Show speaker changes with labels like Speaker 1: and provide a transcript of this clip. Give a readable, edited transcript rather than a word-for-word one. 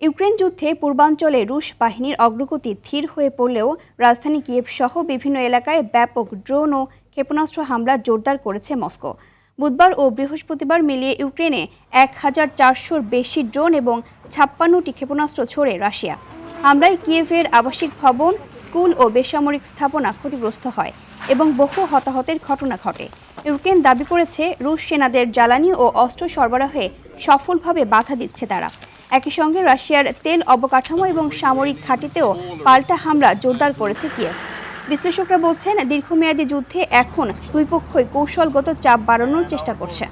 Speaker 1: Ukraine যুদ্ধে পূর্বাঞ্চলে রুশ বাহিনীর অগ্রগতি ধীর হয়ে পড়লেও রাজধানী কিয়েভ সহ বিভিন্ন এলাকায় ব্যাপক ড্রোন ও ক্ষেপণাস্ত্র হামলা জোরদার করেছে মস্কো। বুধবার ও বৃহস্পতিবার মিলিয়ে ইউক্রেনে ১,৪০০-র বেশি ড্রোন এবং ৫৬টি ক্ষেপণাস্ত্র ছোড়ে রাশিয়া। হামলায় কিয়েভের আবাসিক ভবন, স্কুল ও বেসামরিক স্থাপনা ক্ষতিগ্রস্ত হয় এবং বহু হতাহতের ঘটনা ঘটে। ইউক্রেন দাবি করেছে রুশ সেনাদের জ্বালানি ও অস্ত্র সরবরাহে সফলভাবে বাধা দিচ্ছে তারা। একই সঙ্গে রাশিয়ার তেল অবকাঠামো এবং সামরিক ঘাঁটিতেও পাল্টা হামলা জোরদার করেছে কিয়েভ। বিশ্লেষকরা বলছেন, দীর্ঘমেয়াদী যুদ্ধে এখন দুই পক্ষই কৌশলগত চাপ বাড়ানোর চেষ্টা করছে।